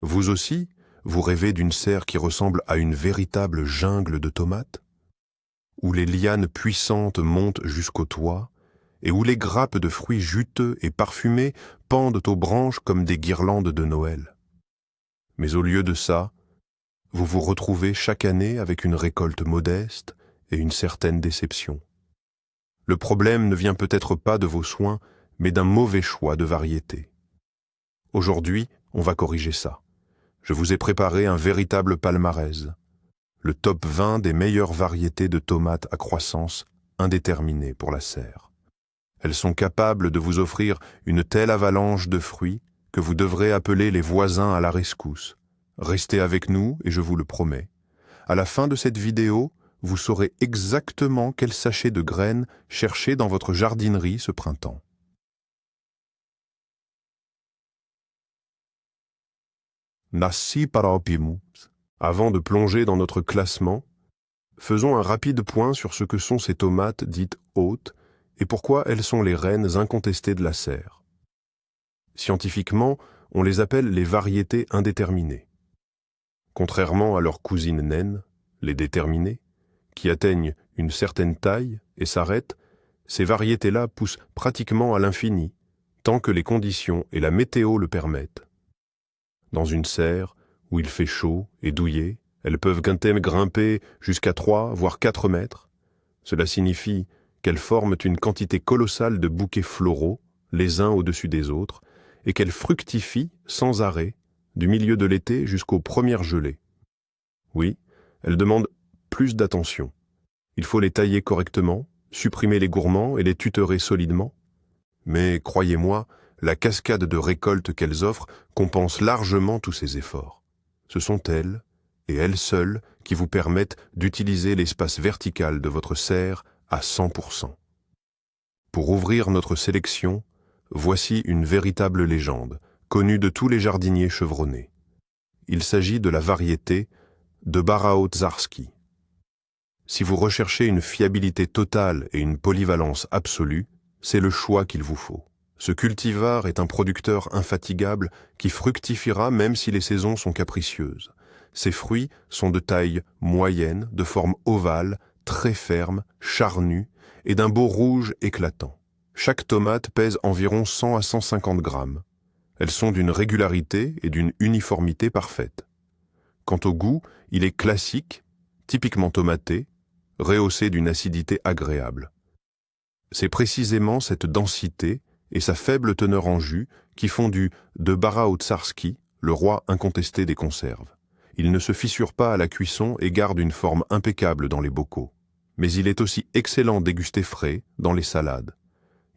Vous aussi, vous rêvez d'une serre qui ressemble à une véritable jungle de tomates, où les lianes puissantes montent jusqu'au toit et où les grappes de fruits juteux et parfumés pendent aux branches comme des guirlandes de Noël. Mais au lieu de ça, vous vous retrouvez chaque année avec une récolte modeste et une certaine déception. Le problème ne vient peut-être pas de vos soins, mais d'un mauvais choix de variété. Aujourd'hui, on va corriger ça. Je vous ai préparé un véritable palmarès, le top 20 des meilleures variétés de tomates à croissance indéterminée pour la serre. Elles sont capables de vous offrir une telle avalanche de fruits que vous devrez appeler les voisins à la rescousse. Restez avec nous et je vous le promets. À la fin de cette vidéo, vous saurez exactement quel sachet de graines chercher dans votre jardinerie ce printemps. Nasi paraopimous. Avant de plonger dans notre classement, faisons un rapide point sur ce que sont ces tomates dites hautes et pourquoi elles sont les reines incontestées de la serre. Scientifiquement, on les appelle les variétés indéterminées. Contrairement à leurs cousines naines, les déterminées, qui atteignent une certaine taille et s'arrêtent, ces variétés-là poussent pratiquement à l'infini, tant que les conditions et la météo le permettent. Dans une serre, où il fait chaud et douillet, elles peuvent grimper jusqu'à 3 voire 4 mètres. Cela signifie qu'elles forment une quantité colossale de bouquets floraux, les uns au-dessus des autres, et qu'elles fructifient sans arrêt, du milieu de l'été jusqu'aux premières gelées. Oui, elles demandent plus d'attention. Il faut les tailler correctement, supprimer les gourmands et les tutorer solidement. Mais croyez-moi, la cascade de récoltes qu'elles offrent compense largement tous ces efforts. Ce sont elles, et elles seules, qui vous permettent d'utiliser l'espace vertical de votre serre à 100%. Pour ouvrir notre sélection, voici une véritable légende, connue de tous les jardiniers chevronnés. Il s'agit de la variété de Baraotzarski. Si vous recherchez une fiabilité totale et une polyvalence absolue, c'est le choix qu'il vous faut. Ce cultivar est un producteur infatigable qui fructifiera même si les saisons sont capricieuses. Ses fruits sont de taille moyenne, de forme ovale, très ferme, charnue et d'un beau rouge éclatant. Chaque tomate pèse environ 100 à 150 grammes. Elles sont d'une régularité et d'une uniformité parfaite. Quant au goût, il est classique, typiquement tomaté, rehaussé d'une acidité agréable. C'est précisément cette densité et sa faible teneur en jus qui font du de Baraotzarski le roi incontesté des conserves. Il ne se fissure pas à la cuisson et garde une forme impeccable dans les bocaux. Mais il est aussi excellent dégusté frais dans les salades.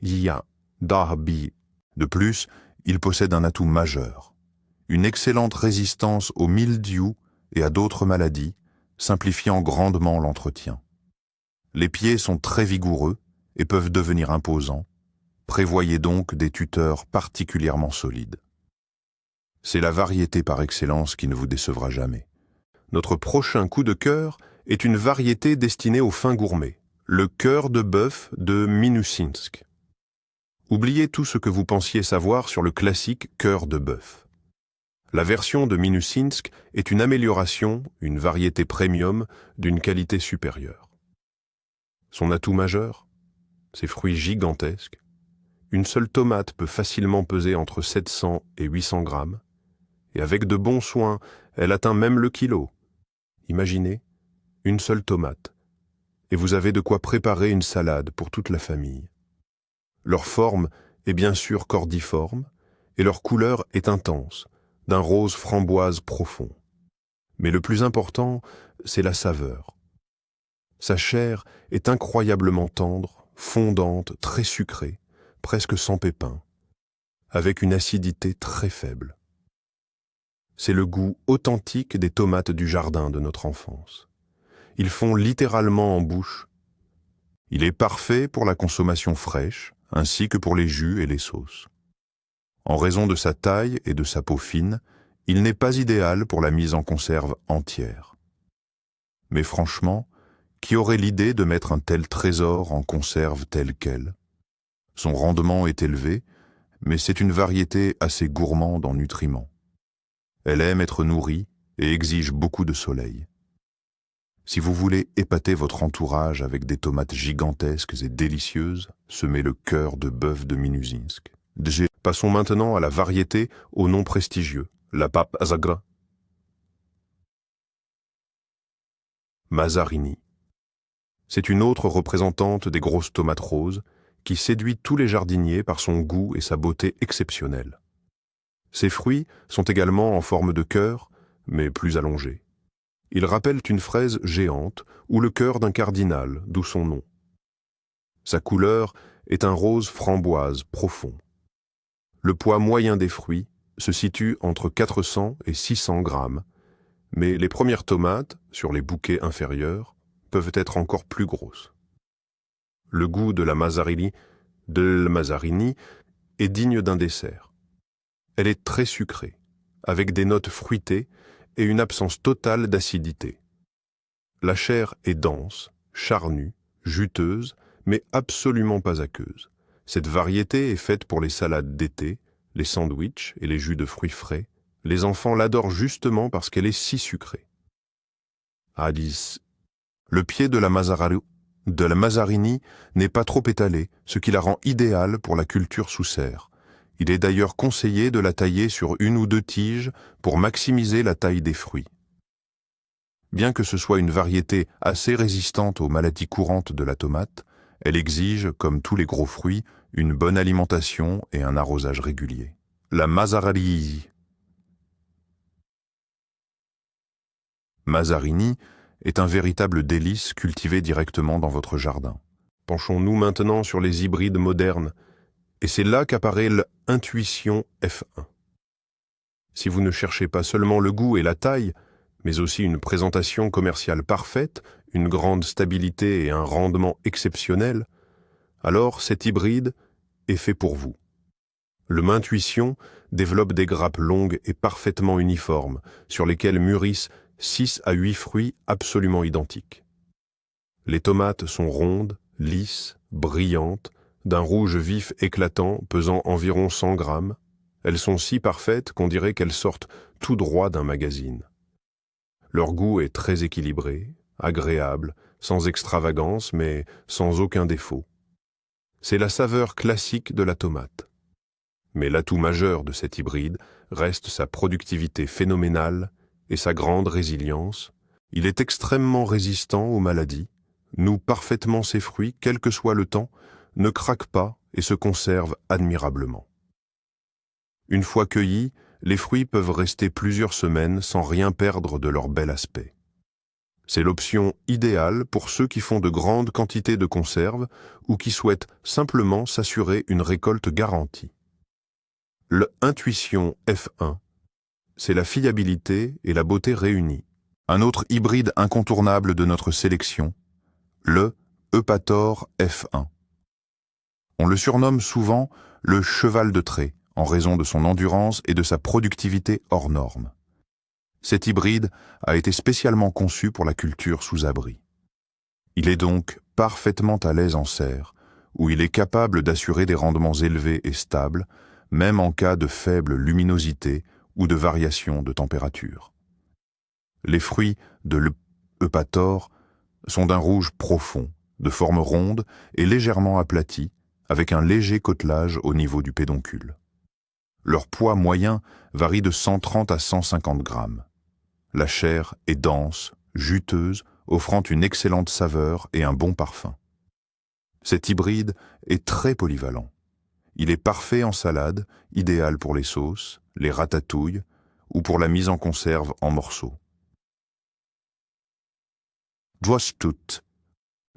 Ya Darbi. De plus, il possède un atout majeur. Une excellente résistance au mildiou et à d'autres maladies, simplifiant grandement l'entretien. Les pieds sont très vigoureux et peuvent devenir imposants. Prévoyez donc des tuteurs particulièrement solides. C'est la variété par excellence qui ne vous décevra jamais. Notre prochain coup de cœur est une variété destinée aux fins gourmets, le cœur de bœuf de Minousinsk. Oubliez tout ce que vous pensiez savoir sur le classique cœur de bœuf. La version de Minousinsk est une amélioration, une variété premium d'une qualité supérieure. Son atout majeur, ses fruits gigantesques. Une seule tomate peut facilement peser entre 700 et 800 grammes, et avec de bons soins, elle atteint même le kilo. Imaginez, une seule tomate, et vous avez de quoi préparer une salade pour toute la famille. Leur forme est bien sûr cordiforme, et leur couleur est intense, d'un rose framboise profond. Mais le plus important, c'est la saveur. Sa chair est incroyablement tendre, fondante, très sucrée, presque sans pépins, avec une acidité très faible. C'est le goût authentique des tomates du jardin de notre enfance. Ils font littéralement en bouche. Il est parfait pour la consommation fraîche, ainsi que pour les jus et les sauces. En raison de sa taille et de sa peau fine, il n'est pas idéal pour la mise en conserve entière. Mais franchement, qui aurait l'idée de mettre un tel trésor en conserve tel quel ? Son rendement est élevé, mais c'est une variété assez gourmande en nutriments. Elle aime être nourrie et exige beaucoup de soleil. Si vous voulez épater votre entourage avec des tomates gigantesques et délicieuses, semez le cœur de bœuf de Minuzinsk. Passons maintenant à la variété au nom prestigieux, la pape Azagra. Mazarini. C'est une autre représentante des grosses tomates roses qui séduit tous les jardiniers par son goût et sa beauté exceptionnelle. Ses fruits sont également en forme de cœur, mais plus allongés. Ils rappellent une fraise géante ou le cœur d'un cardinal, d'où son nom. Sa couleur est un rose framboise profond. Le poids moyen des fruits se situe entre 400 et 600 grammes, mais les premières tomates, sur les bouquets inférieurs, peuvent être encore plus grosses. Le goût de la Mazarini est digne d'un dessert. Elle est très sucrée, avec des notes fruitées et une absence totale d'acidité. La chair est dense, charnue, juteuse, mais absolument pas aqueuse. Cette variété est faite pour les salades d'été, les sandwichs et les jus de fruits frais. Les enfants l'adorent justement parce qu'elle est si sucrée. Alice. Le pied de la Mazarini n'est pas trop étalé, ce qui la rend idéale pour la culture sous serre. Il est d'ailleurs conseillé de la tailler sur une ou deux tiges pour maximiser la taille des fruits. Bien que ce soit une variété assez résistante aux maladies courantes de la tomate, elle exige, comme tous les gros fruits, une bonne alimentation et un arrosage régulier. La Mazarini est un véritable délice cultivé directement dans votre jardin. Penchons-nous maintenant sur les hybrides modernes, et c'est là qu'apparaît l'Intuition F1. Si vous ne cherchez pas seulement le goût et la taille, mais aussi une présentation commerciale parfaite, une grande stabilité et un rendement exceptionnel, alors cet hybride est fait pour vous. Le Intuition développe des grappes longues et parfaitement uniformes, sur lesquelles mûrissent 6 à 8 fruits absolument identiques. Les tomates sont rondes, lisses, brillantes, d'un rouge vif éclatant, pesant environ 100 grammes. Elles sont si parfaites qu'on dirait qu'elles sortent tout droit d'un magazine. Leur goût est très équilibré, agréable, sans extravagance, mais sans aucun défaut. C'est la saveur classique de la tomate. Mais l'atout majeur de cet hybride reste sa productivité phénoménale et sa grande résilience. Il est extrêmement résistant aux maladies, noue parfaitement ses fruits, quel que soit le temps, ne craque pas et se conserve admirablement. Une fois cueillis, les fruits peuvent rester plusieurs semaines sans rien perdre de leur bel aspect. C'est l'option idéale pour ceux qui font de grandes quantités de conserves ou qui souhaitent simplement s'assurer une récolte garantie. Le Intuition F1, c'est la fiabilité et la beauté réunies. Un autre hybride incontournable de notre sélection, le Eupator F1. On le surnomme souvent le cheval de trait, en raison de son endurance et de sa productivité hors norme. Cet hybride a été spécialement conçu pour la culture sous abri. Il est donc parfaitement à l'aise en serre, où il est capable d'assurer des rendements élevés et stables, même en cas de faible luminosité ou de variation de température. Les fruits de l'Eupator sont d'un rouge profond, de forme ronde et légèrement aplatie, avec un léger côtelage au niveau du pédoncule. Leur poids moyen varie de 130 à 150 grammes. La chair est dense, juteuse, offrant une excellente saveur et un bon parfum. Cet hybride est très polyvalent. Il est parfait en salade, idéal pour les sauces, les ratatouilles ou pour la mise en conserve en morceaux. Dwastut.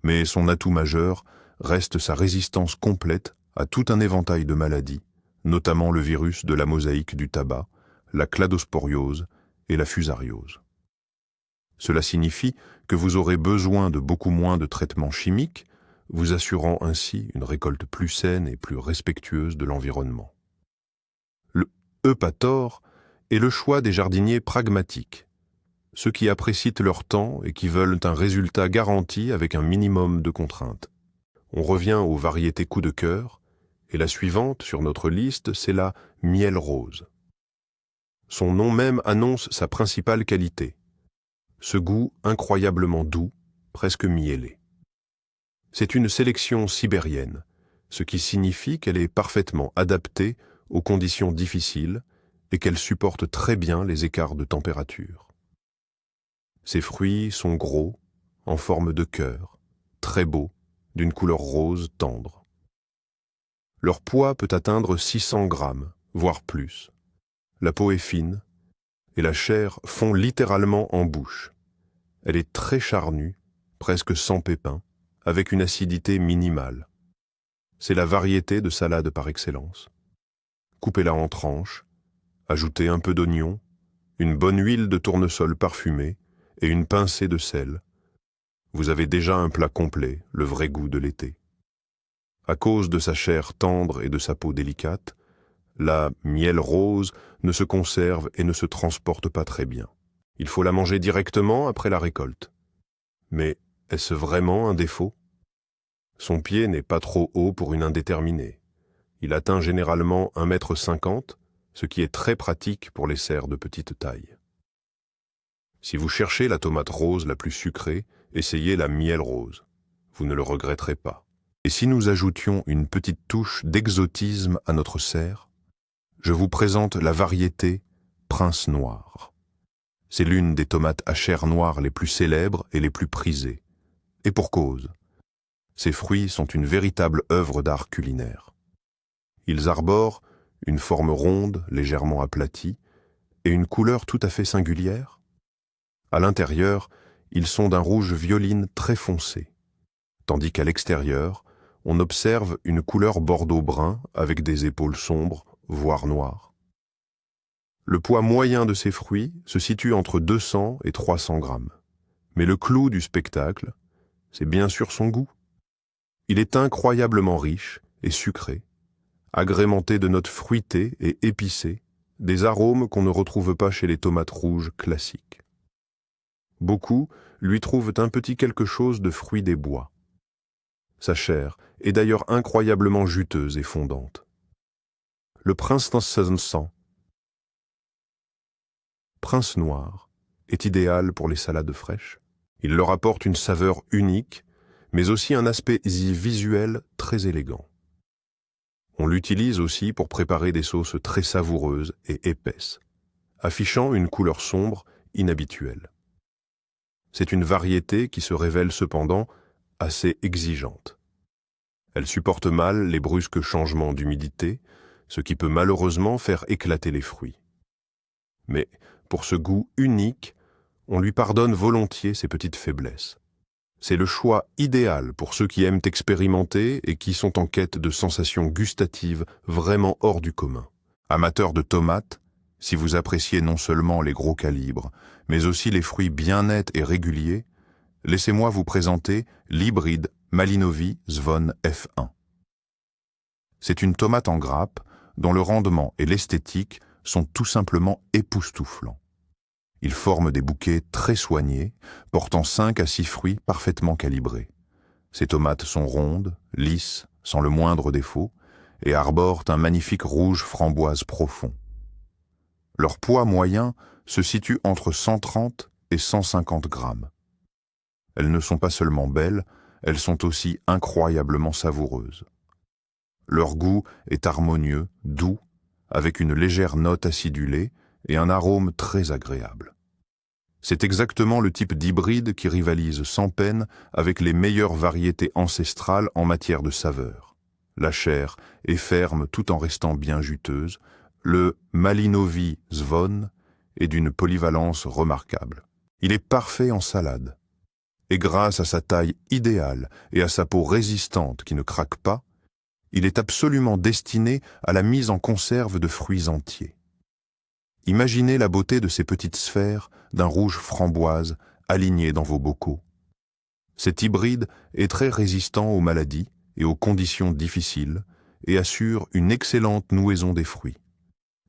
Mais son atout majeur reste sa résistance complète à tout un éventail de maladies, notamment le virus de la mosaïque du tabac, la cladosporiose et la fusariose. Cela signifie que vous aurez besoin de beaucoup moins de traitements chimiques, vous assurant ainsi une récolte plus saine et plus respectueuse de l'environnement. Le Eupator est le choix des jardiniers pragmatiques, ceux qui apprécient leur temps et qui veulent un résultat garanti avec un minimum de contraintes. On revient aux variétés coup de cœur, et la suivante sur notre liste, c'est la miel rose. Son nom même annonce sa principale qualité. Ce goût incroyablement doux, presque miellé. C'est une sélection sibérienne, ce qui signifie qu'elle est parfaitement adaptée aux conditions difficiles et qu'elle supporte très bien les écarts de température. Ses fruits sont gros, en forme de cœur, très beaux, d'une couleur rose tendre. Leur poids peut atteindre 600 grammes, voire plus. La peau est fine, et la chair fond littéralement en bouche. Elle est très charnue, presque sans pépins, avec une acidité minimale. C'est la variété de salade par excellence. Coupez-la en tranches, ajoutez un peu d'oignon, une bonne huile de tournesol parfumée et une pincée de sel. Vous avez déjà un plat complet, le vrai goût de l'été. À cause de sa chair tendre et de sa peau délicate, la miel rose ne se conserve et ne se transporte pas très bien. Il faut la manger directement après la récolte. Mais est-ce vraiment un défaut? Son pied n'est pas trop haut pour une indéterminée. Il atteint généralement 1,50 m, ce qui est très pratique pour les serres de petite taille. Si vous cherchez la tomate rose la plus sucrée, essayez la miel rose. Vous ne le regretterez pas. Et si nous ajoutions une petite touche d'exotisme à notre serre, je vous présente la variété Prince Noir. C'est l'une des tomates à chair noire les plus célèbres et les plus prisées. Et pour cause. Ces fruits sont une véritable œuvre d'art culinaire. Ils arborent une forme ronde, légèrement aplatie, et une couleur tout à fait singulière. À l'intérieur, ils sont d'un rouge violine très foncé, tandis qu'à l'extérieur, on observe une couleur bordeaux-brun avec des épaules sombres, voire noires. Le poids moyen de ces fruits se situe entre 200 et 300 grammes. Mais le clou du spectacle, c'est bien sûr son goût. Il est incroyablement riche et sucré, agrémenté de notes fruitées et épicées, des arômes qu'on ne retrouve pas chez les tomates rouges classiques. Beaucoup lui trouvent un petit quelque chose de fruit des bois. Sa chair est d'ailleurs incroyablement juteuse et fondante. Le Prince Noir est idéal pour les salades fraîches. Il leur apporte une saveur unique, mais aussi un aspect visuel très élégant. On l'utilise aussi pour préparer des sauces très savoureuses et épaisses, affichant une couleur sombre inhabituelle. C'est une variété qui se révèle cependant assez exigeante. Elle supporte mal les brusques changements d'humidité, ce qui peut malheureusement faire éclater les fruits. Mais pour ce goût unique, on lui pardonne volontiers ses petites faiblesses. C'est le choix idéal pour ceux qui aiment expérimenter et qui sont en quête de sensations gustatives vraiment hors du commun. Amateurs de tomates, si vous appréciez non seulement les gros calibres, mais aussi les fruits bien nets et réguliers, laissez-moi vous présenter l'hybride Malinovi Zvon F1. C'est une tomate en grappe dont le rendement et l'esthétique sont tout simplement époustouflants. Il forme des bouquets très soignés, portant 5 à 6 fruits parfaitement calibrés. Ces tomates sont rondes, lisses, sans le moindre défaut, et arborent un magnifique rouge framboise profond. Leur poids moyen se situe entre 130 et 150 grammes. Elles ne sont pas seulement belles, elles sont aussi incroyablement savoureuses. Leur goût est harmonieux, doux, avec une légère note acidulée et un arôme très agréable. C'est exactement le type d'hybride qui rivalise sans peine avec les meilleures variétés ancestrales en matière de saveur. La chair est ferme tout en restant bien juteuse. Le Malinovi Zvon est d'une polyvalence remarquable. Il est parfait en salade. Et grâce à sa taille idéale et à sa peau résistante qui ne craque pas, il est absolument destiné à la mise en conserve de fruits entiers. Imaginez la beauté de ces petites sphères d'un rouge framboise alignées dans vos bocaux. Cet hybride est très résistant aux maladies et aux conditions difficiles et assure une excellente nouaison des fruits.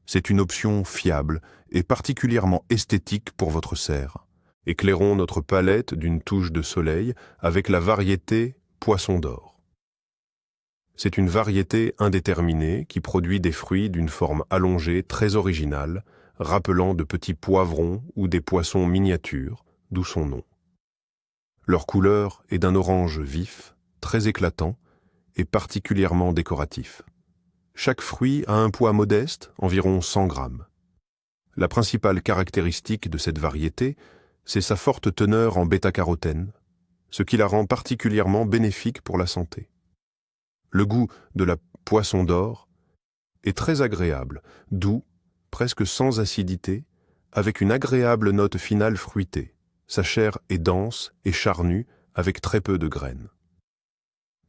C'est une option fiable et particulièrement esthétique pour votre serre. Éclairons notre palette d'une touche de soleil avec la variété Poisson d'or. C'est une variété indéterminée qui produit des fruits d'une forme allongée très originale, rappelant de petits poivrons ou des poissons miniatures, d'où son nom. Leur couleur est d'un orange vif, très éclatant et particulièrement décoratif. Chaque fruit a un poids modeste, environ 100 grammes. La principale caractéristique de cette variété, c'est sa forte teneur en bêta-carotène, ce qui la rend particulièrement bénéfique pour la santé. Le goût de la poisson d'or est très agréable, doux, presque sans acidité, avec une agréable note finale fruitée. Sa chair est dense et charnue, avec très peu de graines.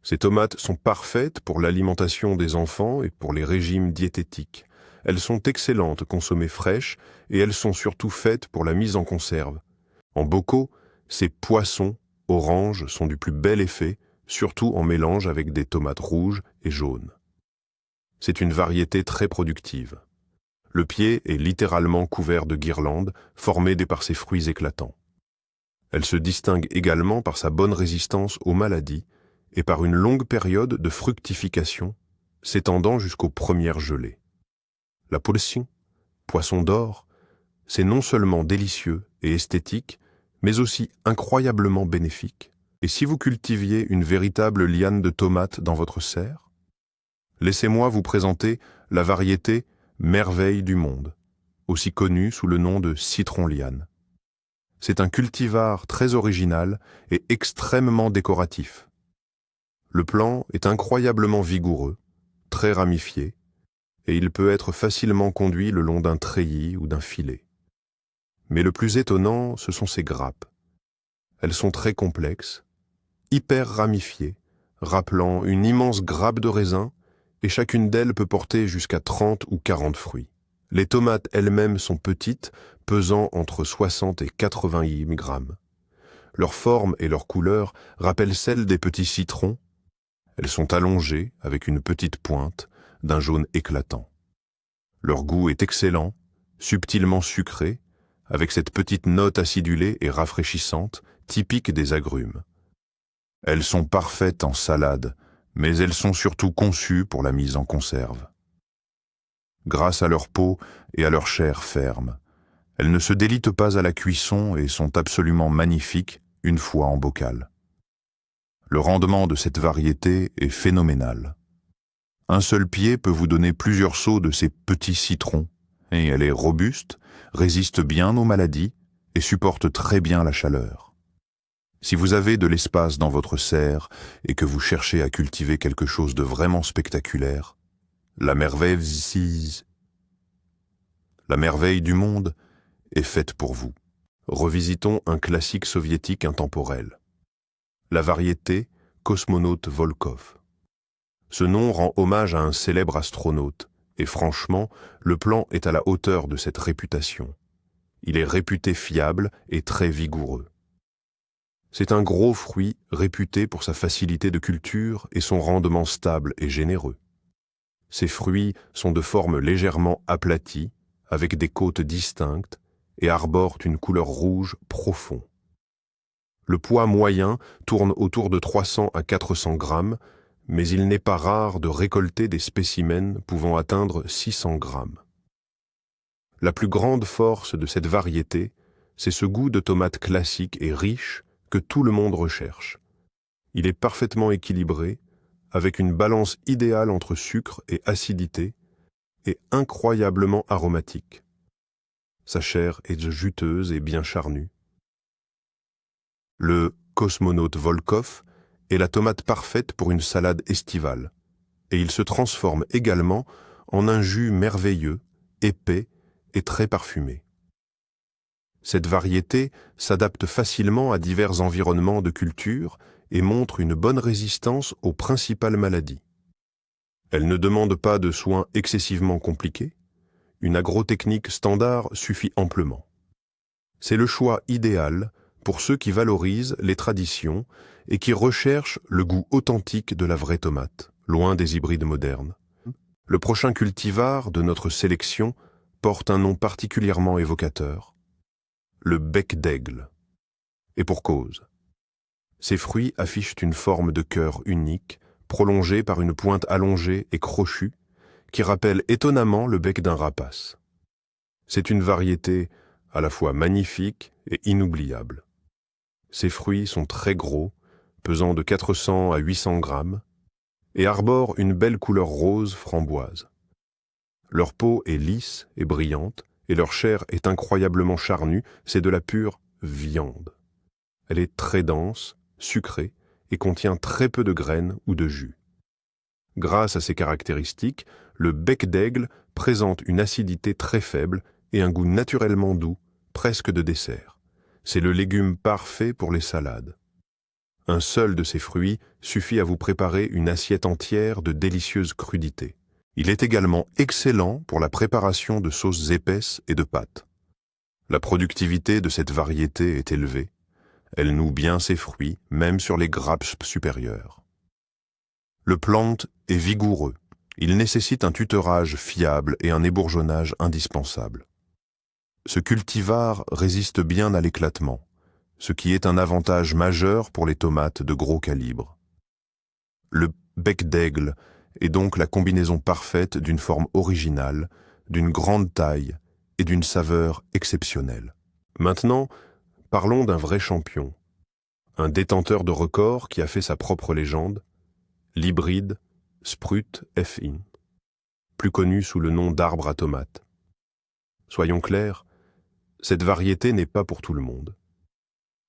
Ces tomates sont parfaites pour l'alimentation des enfants et pour les régimes diététiques. Elles sont excellentes consommées fraîches et elles sont surtout faites pour la mise en conserve. En bocaux, ces poissons oranges sont du plus bel effet, surtout en mélange avec des tomates rouges et jaunes. C'est une variété très productive. Le pied est littéralement couvert de guirlandes formées par ses fruits éclatants. Elle se distingue également par sa bonne résistance aux maladies et par une longue période de fructification s'étendant jusqu'aux premières gelées. La poisson, poisson d'or, c'est non seulement délicieux et esthétique, mais aussi incroyablement bénéfique. Et si vous cultiviez une véritable liane de tomates dans votre serre? Laissez-moi vous présenter la variété Merveille du monde, aussi connue sous le nom de citron-liane. C'est un cultivar très original et extrêmement décoratif. Le plant est incroyablement vigoureux, très ramifié, et il peut être facilement conduit le long d'un treillis ou d'un filet. Mais le plus étonnant, ce sont ses grappes. Elles sont très complexes, hyper ramifiées, rappelant une immense grappe de raisin, et chacune d'elles peut porter jusqu'à 30 ou 40 fruits. Les tomates elles-mêmes sont petites, pesant entre 60 et 80 grammes. Leur forme et leur couleur rappellent celles des petits citrons. Elles sont allongées avec une petite pointe, d'un jaune éclatant. Leur goût est excellent, subtilement sucré, avec cette petite note acidulée et rafraîchissante, typique des agrumes. Elles sont parfaites en salade, mais elles sont surtout conçues pour la mise en conserve. Grâce à leur peau et à leur chair ferme, elles ne se délitent pas à la cuisson et sont absolument magnifiques une fois en bocal. Le rendement de cette variété est phénoménal. Un seul pied peut vous donner plusieurs seaux de ces petits citrons, et elle est robuste, résiste bien aux maladies et supporte très bien la chaleur. Si vous avez de l'espace dans votre serre et que vous cherchez à cultiver quelque chose de vraiment spectaculaire, la merveille du monde est faite pour vous. Revisitons un classique soviétique intemporel. La variété Cosmonaute Volkov. Ce nom rend hommage à un célèbre astronaute, et franchement, le plant est à la hauteur de cette réputation. Il est réputé fiable et très vigoureux. C'est un gros fruit réputé pour sa facilité de culture et son rendement stable et généreux. Ces fruits sont de forme légèrement aplatie, avec des côtes distinctes, et arborent une couleur rouge profond. Le poids moyen tourne autour de 300 à 400 grammes, mais il n'est pas rare de récolter des spécimens pouvant atteindre 600 grammes. La plus grande force de cette variété, c'est ce goût de tomate classique et riche que tout le monde recherche. Il est parfaitement équilibré, avec une balance idéale entre sucre et acidité, et incroyablement aromatique. Sa chair est juteuse et bien charnue. Le Cosmonaute Volkov est la tomate parfaite pour une salade estivale, et il se transforme également en un jus merveilleux, épais et très parfumé. Cette variété s'adapte facilement à divers environnements de culture et montre une bonne résistance aux principales maladies. Elle ne demande pas de soins excessivement compliqués. Une agrotechnique standard suffit amplement. C'est le choix idéal pour ceux qui valorisent les traditions et qui recherchent le goût authentique de la vraie tomate, loin des hybrides modernes. Le prochain cultivar de notre sélection porte un nom particulièrement évocateur, le bec d'aigle. Et pour cause. Ces fruits affichent une forme de cœur unique, prolongée par une pointe allongée et crochue, qui rappelle étonnamment le bec d'un rapace. C'est une variété à la fois magnifique et inoubliable. Ses fruits sont très gros, pesant de 400 à 800 grammes, et arborent une belle couleur rose framboise. Leur peau est lisse et brillante, et leur chair est incroyablement charnue, c'est de la pure viande. Elle est très dense, sucrée, et contient très peu de graines ou de jus. Grâce à ces caractéristiques, le bec d'aigle présente une acidité très faible et un goût naturellement doux, presque de dessert. C'est le légume parfait pour les salades. Un seul de ces fruits suffit à vous préparer une assiette entière de délicieuse crudité. Il est également excellent pour la préparation de sauces épaisses et de pâtes. La productivité de cette variété est élevée. Elle noue bien ses fruits, même sur les grappes supérieures. Le plant est vigoureux. Il nécessite un tutorage fiable et un ébourgeonnage indispensable. Ce cultivar résiste bien à l'éclatement, ce qui est un avantage majeur pour les tomates de gros calibre. Le bec d'aigle est donc la combinaison parfaite d'une forme originale, d'une grande taille et d'une saveur exceptionnelle. Maintenant, parlons d'un vrai champion, un détenteur de records qui a fait sa propre légende, l'hybride Sprut F1, plus connu sous le nom d'arbre à tomates. Soyons clairs, cette variété n'est pas pour tout le monde.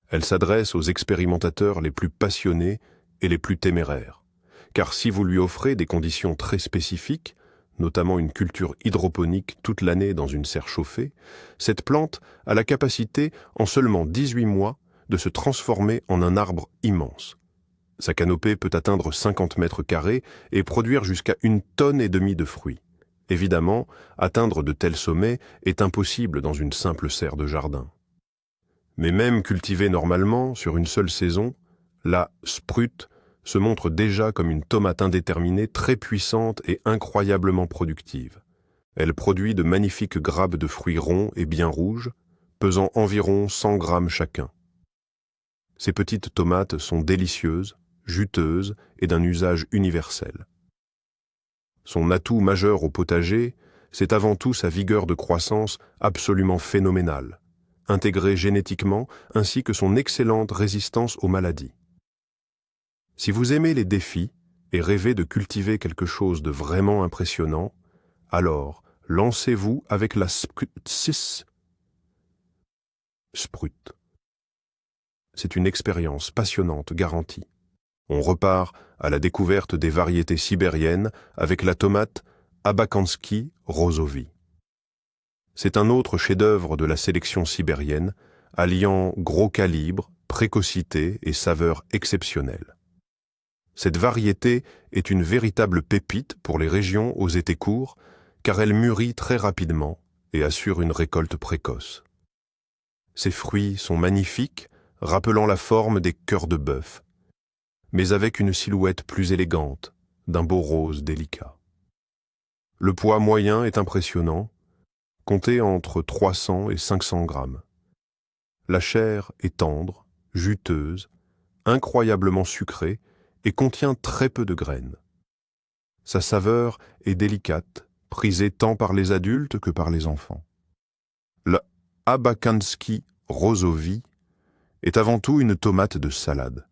Elle s'adresse aux expérimentateurs les plus passionnés et les plus téméraires, car si vous lui offrez des conditions très spécifiques, notamment une culture hydroponique toute l'année dans une serre chauffée, cette plante a la capacité, en seulement 18 mois, de se transformer en un arbre immense. Sa canopée peut atteindre 50 mètres carrés et produire jusqu'à 1,5 tonne de fruits. Évidemment, atteindre de tels sommets est impossible dans une simple serre de jardin. Mais même cultivée normalement, sur une seule saison, la Sprut se montre déjà comme une tomate indéterminée très puissante et incroyablement productive. Elle produit de magnifiques grappes de fruits ronds et bien rouges, pesant environ 100 grammes chacun. Ces petites tomates sont délicieuses, juteuses et d'un usage universel. Son atout majeur au potager, c'est avant tout sa vigueur de croissance absolument phénoménale, intégrée génétiquement, ainsi que son excellente résistance aux maladies. Si vous aimez les défis et rêvez de cultiver quelque chose de vraiment impressionnant, alors lancez-vous avec la Sprut 6. Sprut. C'est une expérience passionnante garantie. On repart à la découverte des variétés sibériennes avec la tomate Abakanski Rosovi. C'est un autre chef-d'œuvre de la sélection sibérienne, alliant gros calibre, précocité et saveur exceptionnelle. Cette variété est une véritable pépite pour les régions aux étés courts, car elle mûrit très rapidement et assure une récolte précoce. Ses fruits sont magnifiques, rappelant la forme des cœurs de bœuf, mais avec une silhouette plus élégante, d'un beau rose délicat. Le poids moyen est impressionnant, compté entre 300 et 500 grammes. La chair est tendre, juteuse, incroyablement sucrée et contient très peu de graines. Sa saveur est délicate, prisée tant par les adultes que par les enfants. La Abakanski Rosovi est avant tout une tomate de salade.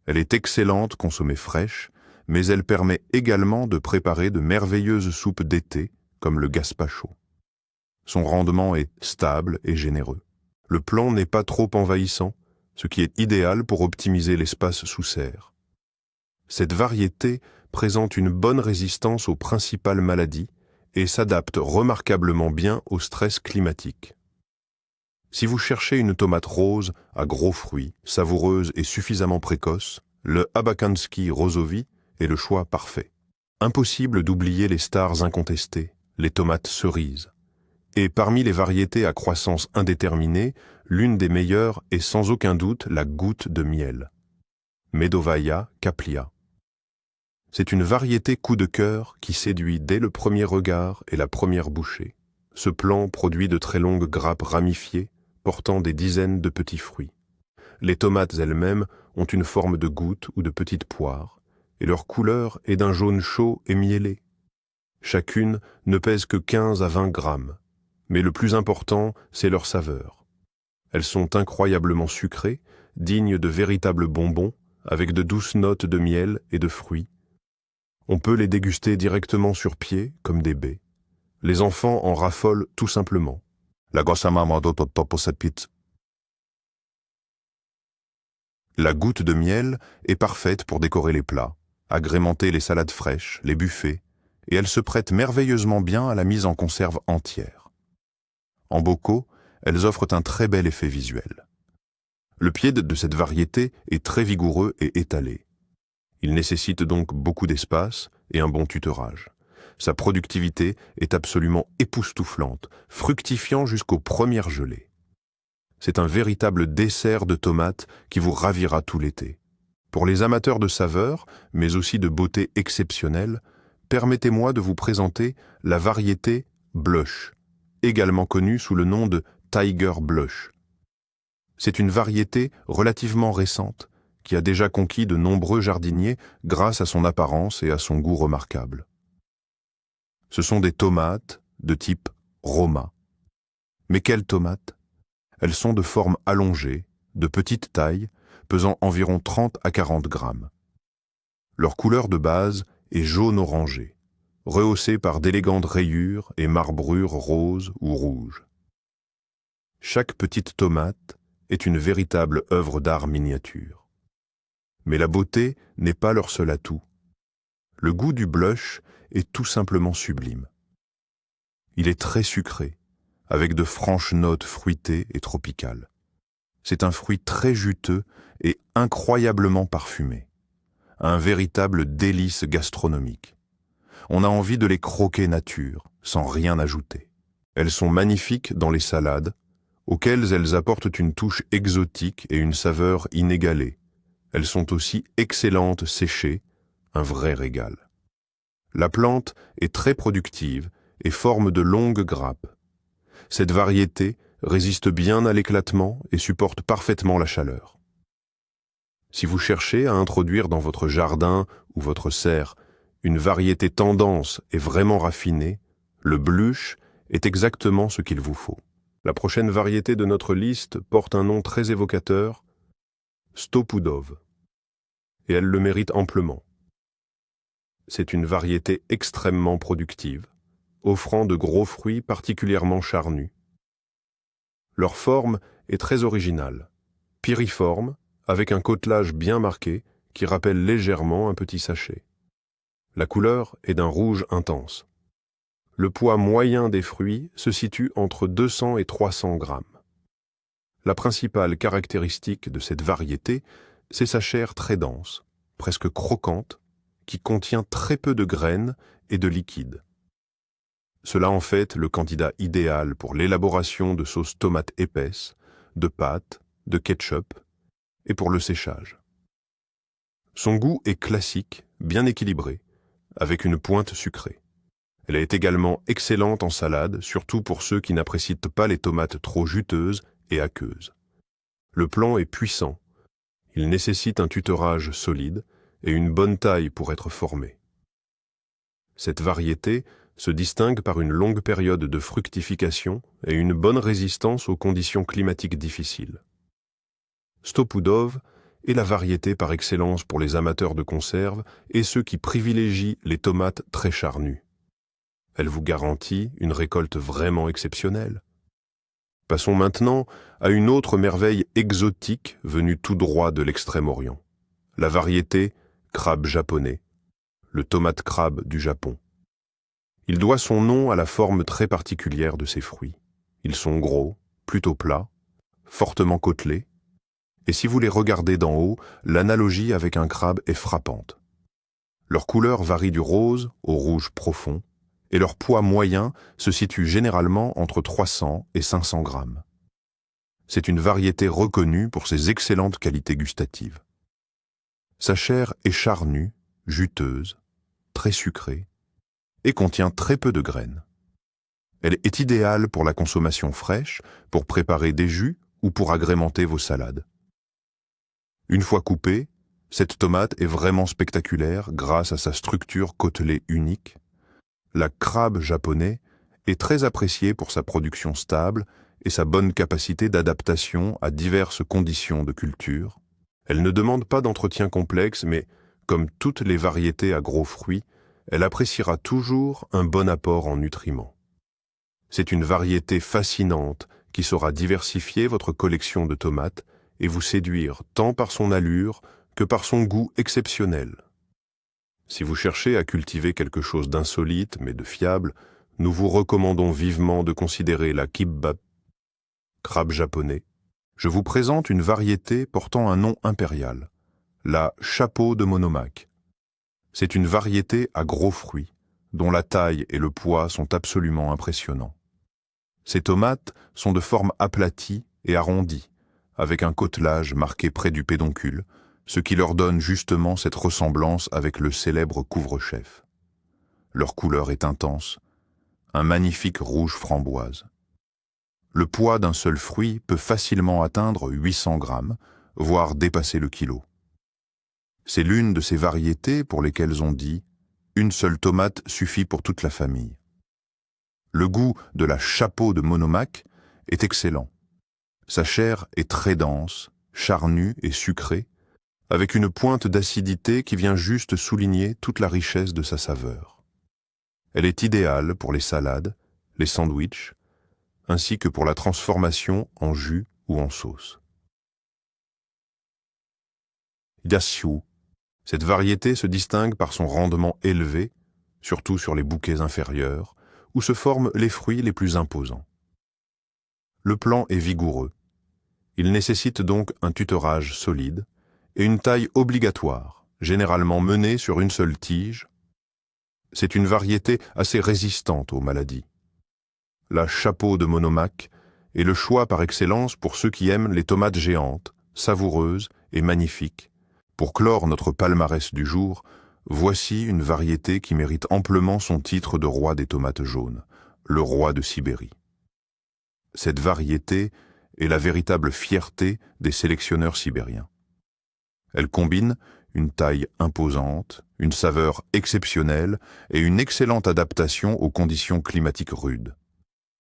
Elle est excellente consommée fraîche, mais elle permet également de préparer de merveilleuses soupes d'été, comme le gazpacho. Son rendement est stable et généreux. Le plant n'est pas trop envahissant, ce qui est idéal pour optimiser l'espace sous serre. Cette variété présente une bonne résistance aux principales maladies et s'adapte remarquablement bien au stress climatique. Si vous cherchez une tomate rose à gros fruits, savoureuse et suffisamment précoce, le Abakanski Rosovi est le choix parfait. Impossible d'oublier les stars incontestées, les tomates cerises. Et parmi les variétés à croissance indéterminée, l'une des meilleures est sans aucun doute la goutte de miel, Medovaya caplia. C'est une variété coup de cœur qui séduit dès le premier regard et la première bouchée. Ce plant produit de très longues grappes ramifiées, portant des dizaines de petits fruits. Les tomates elles-mêmes ont une forme de goutte ou de petite poire, et leur couleur est d'un jaune chaud et miellé. Chacune ne pèse que 15 à 20 grammes. Mais le plus important, c'est leur saveur. Elles sont incroyablement sucrées, dignes de véritables bonbons, avec de douces notes de miel et de fruits. On peut les déguster directement sur pied, comme des baies. Les enfants en raffolent tout simplement. La goutte de miel est parfaite pour décorer les plats, agrémenter les salades fraîches, les buffets, et elle se prête merveilleusement bien à la mise en conserve entière. En bocaux, elles offrent un très bel effet visuel. Le pied de cette variété est très vigoureux et étalé. Il nécessite donc beaucoup d'espace et un bon tutorage. Sa productivité est absolument époustouflante, fructifiant jusqu'aux premières gelées. C'est un véritable dessert de tomates qui vous ravira tout l'été. Pour les amateurs de saveurs, mais aussi de beauté exceptionnelle, permettez-moi de vous présenter la variété Blush, également connue sous le nom de Tiger Blush. C'est une variété relativement récente qui a déjà conquis de nombreux jardiniers grâce à son apparence et à son goût remarquable. Ce sont des tomates de type Roma. Mais quelles tomates? Elles sont de forme allongée, de petite taille, pesant environ 30 à 40 grammes. Leur couleur de base est jaune-orangé, rehaussée par d'élégantes rayures et marbrures roses ou rouges. Chaque petite tomate est une véritable œuvre d'art miniature. Mais la beauté n'est pas leur seul atout. Le goût du blush est tout simplement sublime. Il est très sucré, avec de franches notes fruitées et tropicales. C'est un fruit très juteux et incroyablement parfumé. Un véritable délice gastronomique. On a envie de les croquer nature, sans rien ajouter. Elles sont magnifiques dans les salades, auxquelles elles apportent une touche exotique et une saveur inégalée. Elles sont aussi excellentes séchées, un vrai régal. La plante est très productive et forme de longues grappes. Cette variété résiste bien à l'éclatement et supporte parfaitement la chaleur. Si vous cherchez à introduire dans votre jardin ou votre serre une variété tendance et vraiment raffinée, le blush est exactement ce qu'il vous faut. La prochaine variété de notre liste porte un nom très évocateur, Stopudov, et elle le mérite amplement. C'est une variété extrêmement productive, offrant de gros fruits particulièrement charnus. Leur forme est très originale, piriforme, avec un côtelage bien marqué qui rappelle légèrement un petit sachet. La couleur est d'un rouge intense. Le poids moyen des fruits se situe entre 200 et 300 grammes. La principale caractéristique de cette variété, c'est sa chair très dense, presque croquante, qui contient très peu de graines et de liquide. Cela en fait le candidat idéal pour l'élaboration de sauces tomates épaisses, de pâtes, de ketchup et pour le séchage. Son goût est classique, bien équilibré, avec une pointe sucrée. Elle est également excellente en salade, surtout pour ceux qui n'apprécient pas les tomates trop juteuses et aqueuses. Le plant est puissant. Il nécessite un tutorage solide et une bonne taille pour être formé. Cette variété se distingue par une longue période de fructification et une bonne résistance aux conditions climatiques difficiles. Stopudov est la variété par excellence pour les amateurs de conserve et ceux qui privilégient les tomates très charnues. Elle vous garantit une récolte vraiment exceptionnelle. Passons maintenant à une autre merveille exotique venue tout droit de l'Extrême-Orient. La variété crabe japonais, le tomate crabe du Japon. Il doit son nom à la forme très particulière de ses fruits. Ils sont gros, plutôt plats, fortement côtelés, et si vous les regardez d'en haut, l'analogie avec un crabe est frappante. Leur couleur varie du rose au rouge profond, et leur poids moyen se situe généralement entre 300 et 500 grammes. C'est une variété reconnue pour ses excellentes qualités gustatives. Sa chair est charnue, juteuse, très sucrée, et contient très peu de graines. Elle est idéale pour la consommation fraîche, pour préparer des jus ou pour agrémenter vos salades. Une fois coupée, cette tomate est vraiment spectaculaire grâce à sa structure côtelée unique. La crabe japonais est très appréciée pour sa production stable et sa bonne capacité d'adaptation à diverses conditions de culture. Elle ne demande pas d'entretien complexe, mais, comme toutes les variétés à gros fruits, elle appréciera toujours un bon apport en nutriments. C'est une variété fascinante qui saura diversifier votre collection de tomates et vous séduire tant par son allure que par son goût exceptionnel. Si vous cherchez à cultiver quelque chose d'insolite mais de fiable, nous vous recommandons vivement de considérer la kibbap, crabe japonais. Je vous présente une variété portant un nom impérial, la chapeau de Monomaque. C'est une variété à gros fruits, dont la taille et le poids sont absolument impressionnants. Ces tomates sont de forme aplatie et arrondie, avec un côtelage marqué près du pédoncule, ce qui leur donne justement cette ressemblance avec le célèbre couvre-chef. Leur couleur est intense, un magnifique rouge framboise. Le poids d'un seul fruit peut facilement atteindre 800 grammes, voire dépasser le kilo. C'est l'une de ces variétés pour lesquelles on dit « une seule tomate suffit pour toute la famille ». Le goût de la chapeau de Monomaque est excellent. Sa chair est très dense, charnue et sucrée, avec une pointe d'acidité qui vient juste souligner toute la richesse de sa saveur. Elle est idéale pour les salades, les sandwichs, ainsi que pour la transformation en jus ou en sauce. Yassiu. Cette variété se distingue par son rendement élevé, surtout sur les bouquets inférieurs, où se forment les fruits les plus imposants. Le plant est vigoureux. Il nécessite donc un tutorage solide et une taille obligatoire, généralement menée sur une seule tige. C'est une variété assez résistante aux maladies. La chapeau de Monomaque est le choix par excellence pour ceux qui aiment les tomates géantes, savoureuses et magnifiques. Pour clore notre palmarès du jour, voici une variété qui mérite amplement son titre de roi des tomates jaunes, le roi de Sibérie. Cette variété est la véritable fierté des sélectionneurs sibériens. Elle combine une taille imposante, une saveur exceptionnelle et une excellente adaptation aux conditions climatiques rudes.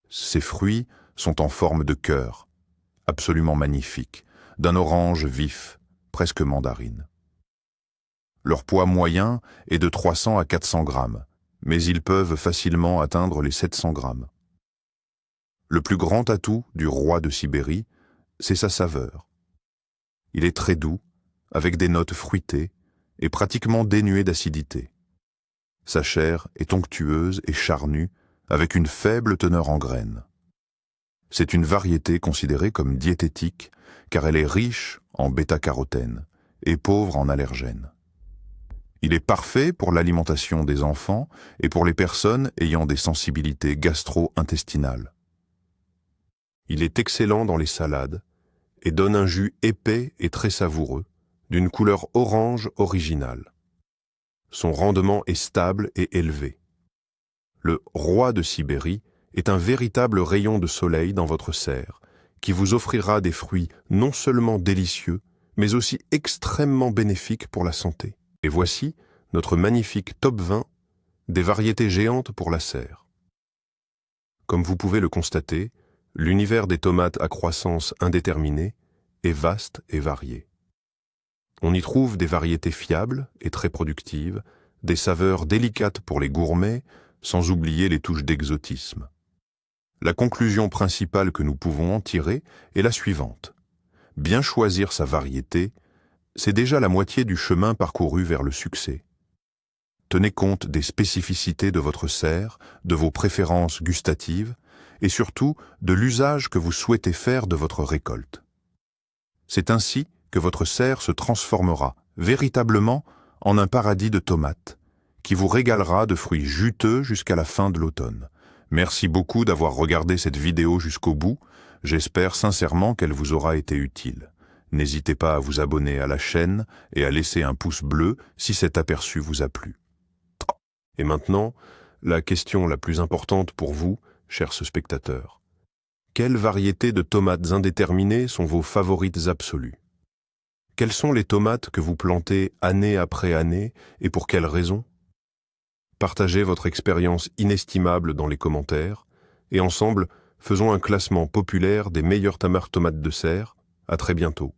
Ces fruits sont en forme de cœur, absolument magnifiques, d'un orange vif, presque mandarine. Leur poids moyen est de 300 à 400 grammes, mais ils peuvent facilement atteindre les 700 grammes. Le plus grand atout du roi de Sibérie, c'est sa saveur. Il est très doux, avec des notes fruitées et pratiquement dénué d'acidité. Sa chair est onctueuse et charnue, avec une faible teneur en graines. C'est une variété considérée comme diététique, car elle est riche en bêta-carotène et pauvre en allergènes. Il est parfait pour l'alimentation des enfants et pour les personnes ayant des sensibilités gastro-intestinales. Il est excellent dans les salades et donne un jus épais et très savoureux, d'une couleur orange originale. Son rendement est stable et élevé. Le roi de Sibérie est un véritable rayon de soleil dans votre serre, qui vous offrira des fruits non seulement délicieux, mais aussi extrêmement bénéfiques pour la santé. Et voici notre magnifique top 20 des variétés géantes pour la serre. Comme vous pouvez le constater, l'univers des tomates à croissance indéterminée est vaste et varié. On y trouve des variétés fiables et très productives, des saveurs délicates pour les gourmets, sans oublier les touches d'exotisme. La conclusion principale que nous pouvons en tirer est la suivante. Bien choisir sa variété, c'est déjà la moitié du chemin parcouru vers le succès. Tenez compte des spécificités de votre serre, de vos préférences gustatives et surtout de l'usage que vous souhaitez faire de votre récolte. C'est ainsi que votre serre se transformera véritablement en un paradis de tomates, qui vous régalera de fruits juteux jusqu'à la fin de l'automne. Merci beaucoup d'avoir regardé cette vidéo jusqu'au bout. J'espère sincèrement qu'elle vous aura été utile. N'hésitez pas à vous abonner à la chaîne et à laisser un pouce bleu si cet aperçu vous a plu. Et maintenant, la question la plus importante pour vous, chers spectateurs. Quelles variétés de tomates indéterminées sont vos favorites absolues? Quelles sont les tomates que vous plantez année après année et pour quelles raisons? Partagez votre expérience inestimable dans les commentaires et ensemble, faisons un classement populaire des meilleures tomates de serre. À très bientôt.